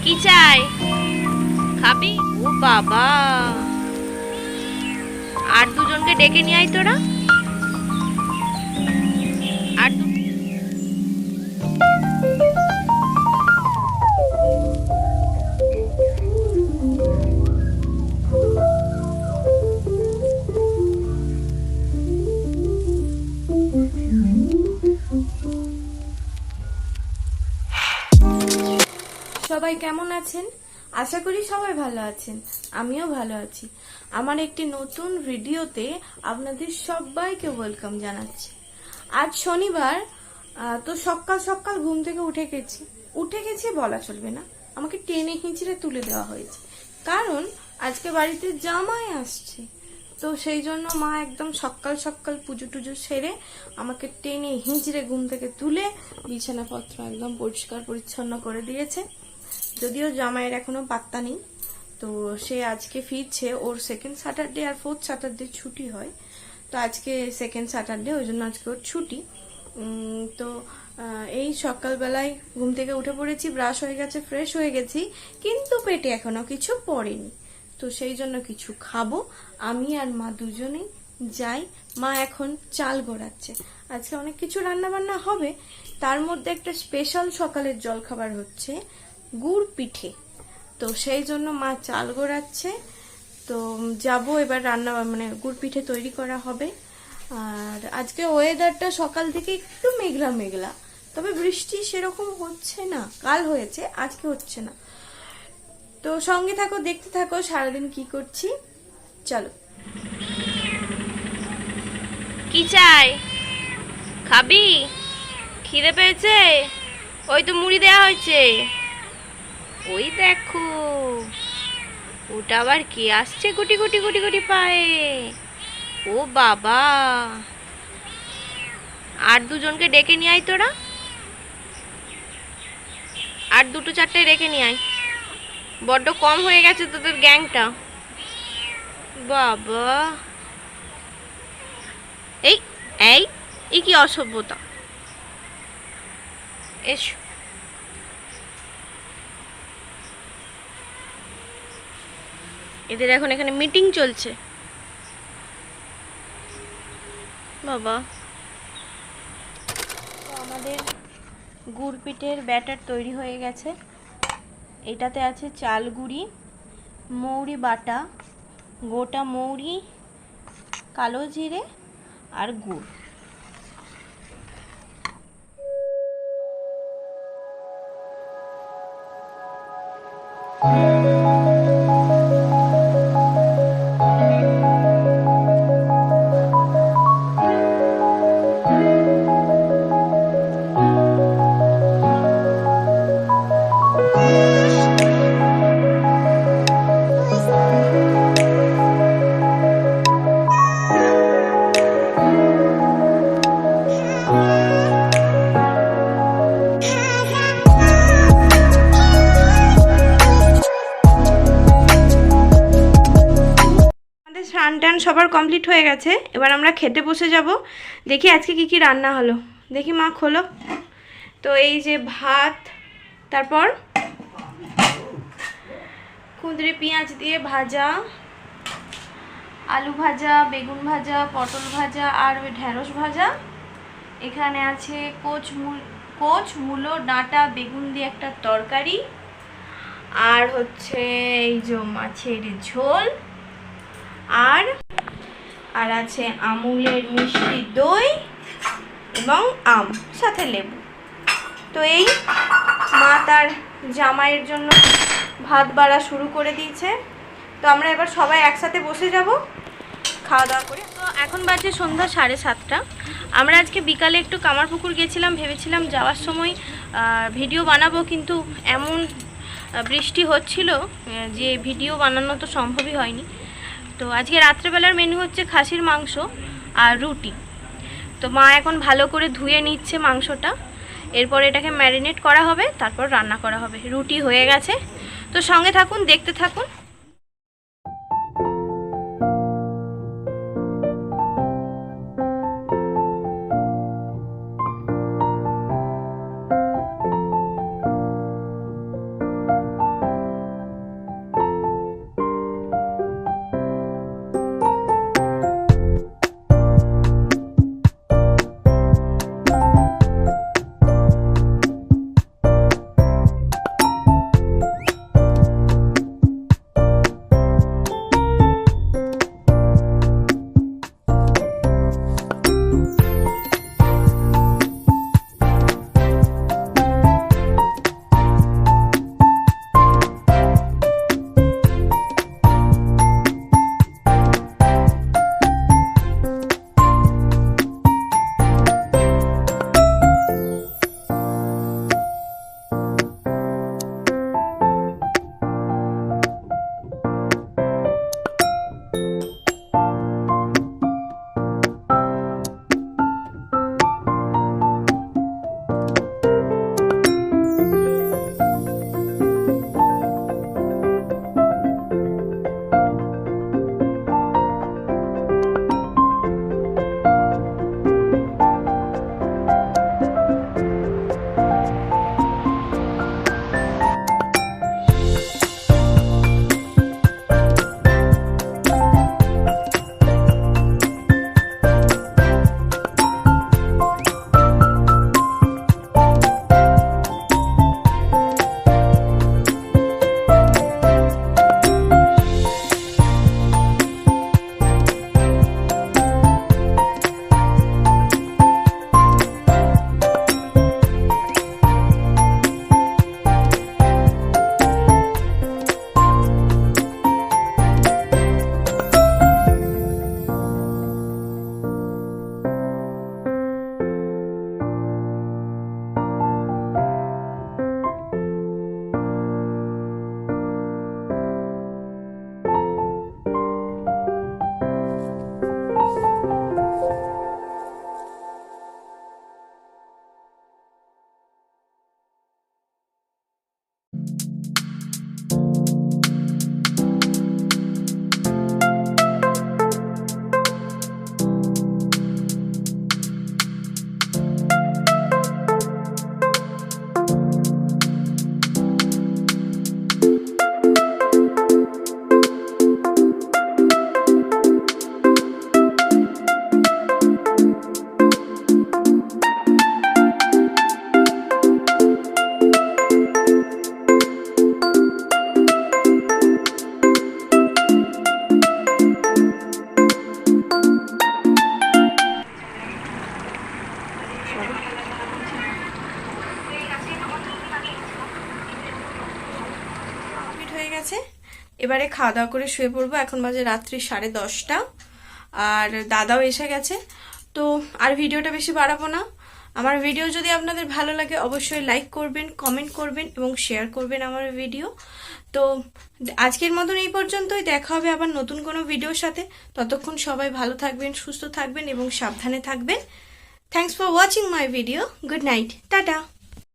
কি চাই? খাবি? ও বাবা, আর দুজনকে ডেকে নিয়ে আয় তোরা। আর সবাই কেমন আছেন? আশা করি সবাই ভালো আছেন। আমিও ভালো আছি। আমার একটি নতুন ভিডিওতে আপনাদের সবাইকে ওয়েলকাম জানাচ্ছি। আজ শনিবার, তো সকাল সকাল ঘুম থেকে উঠে গেছি বলা চলবে না, আমাকে টেনে হিঁচড়ে তুলে দেওয়া হয়েছে। কারণ আজকে বাড়িতে জামাই আসছে, তো সেই জন্য মা একদম সকাল সকাল পুজো টুজো সেরে আমাকে টেনে হিঁচড়ে ঘুম থেকে তুলে বিছানাপত্র একদম পরিষ্কার পরিচ্ছন্ন করে দিয়েছে। যদিও জামাইয়ের এখনো পাত্তা নেই, তো সে আজকে ফিরছে। ওর সেকেন্ড স্যাটারডে আর ফোর্থ স্যাটারডে ছুটি হয়, তো আজকে সেকেন্ড স্যাটারডে, ওই জন্য আজকে ওর ছুটি। তো এই সকালবেলায় ঘুম থেকে উঠে পড়েছি, ব্রাশ হয়ে গেছে, ফ্রেশ হয়ে গেছি, কিন্তু পেটে এখনো কিছু পড়েনি। তো সেই জন্য কিছু খাবো। আমি আর মা দুজনেই যাই। মা এখন চাল গড়াচ্ছে। আজকে অনেক কিছু রান্না বান্না হবে, তার মধ্যে একটা স্পেশাল সকালের জলখাবার হচ্ছে গুড় পিঠে। তো সেই জন্য মা চাল গড়াচ্ছে। তো যাব এবার রান্না, মানে গুড় পিঠে তৈরি করা হবে। আর আজকে ওয়েদারটা সকাল থেকে একটু মেঘলা মেঘলা, তবে বৃষ্টি সেরকম হচ্ছে না। কাল হয়েছে, আজকে হচ্ছে না। তো সঙ্গে থাকো, দেখতে থাকো সারাদিন কি করছি। চলো। কি চাই? খাবি? খিদে পেয়েছে? ওই তো মুড়ি দেয়া হয়েছে। ওই দেখো, ওটা আবার কে আসছে গুটি গুটি গুটি গুটি পায়ে? ও বাবা, আর দুজনকে ডেকে নিয়ে আয় তোরা। আর দুটো চারটে ডেকে নিয়ে আয়, বড্ড কম হয়ে গেছে তোদের গ্যাংটা। বাবা, এই এই এই কি অসভ্যতা! এসো, এদের এখন এখানে মিটিং চলছে। বাবা, তো আমাদের গুড় পিঠের ব্যাটার তৈরি হয়ে গেছে। এটাতে আছে চাল গুঁড়ি, মৌরি বাটা, গোটা মৌরি, কালো জিরে আর গুড়। স্নান টান সবার কমপ্লিট হয়ে গেছে, এবার আমরা খেতে বসে যাব। দেখি আজকে কি কি রান্না হলো, দেখি মা খোলো। তো এই যে ভাত, তারপর কুঁদরি পেঁয়াজ দিয়ে ভাজা, আলু ভাজা, বেগুন ভাজা, পটল ভাজা আর ওই ঢেঁড়স ভাজা। এখানে আছে কোচ মূলো ডাঁটা বেগুন দিয়ে একটা তরকারি, আর হচ্ছে এই যে মাছের ঝোল, আর আর আছে আমুলের মিষ্টি দই এবং আম, সাথে লেবু। তো এই মা তার জামাইয়ের জন্য ভাত বাড়া শুরু করে দিয়েছে। তো আমরা এবার সবাই একসাথে বসে যাব খাওয়া দাওয়া করে। তো এখন বাজে সন্ধ্যা 7:30। আমরা আজকে বিকালে একটু কামারপুকুর গেছিলাম, ভেবেছিলাম যাওয়ার সময় ভিডিও বানাবো, কিন্তু এমন বৃষ্টি হচ্ছিল যে ভিডিও বানানো তো সম্ভবই হয়নি। তো আজকে রাত্রেবেলার মেনু হচ্ছে খাসির মাংস আর রুটি। তো মা এখন ভালো করে ধুয়ে নিচ্ছে মাংসটা, এরপর এটাকে ম্যারিনেট করা হবে, তারপর রান্না করা হবে। রুটি হয়ে গেছে, তো সঙ্গে থাকুন, দেখতে থাকুন। গেছে, এবারে খাওয়া দাওয়া করে শুয়ে পড়বো। এখন বাজে রাত্রি 10:30, আর দাদাও এসে গেছে। তো আর ভিডিওটা বেশি বাড়াবো না। আমার ভিডিও যদি আপনাদের ভালো লাগে অবশ্যই লাইক করবেন, কমেন্ট করবেন এবং শেয়ার করবেন আমার ভিডিও। তো আজকের মতন এই পর্যন্তই, দেখা হবে আবার নতুন কোনো ভিডিওর সাথে। ততক্ষণ সবাই ভালো থাকবেন, সুস্থ থাকবেন এবং সাবধানে থাকবেন। Thanks for watching my video. Good night, tata.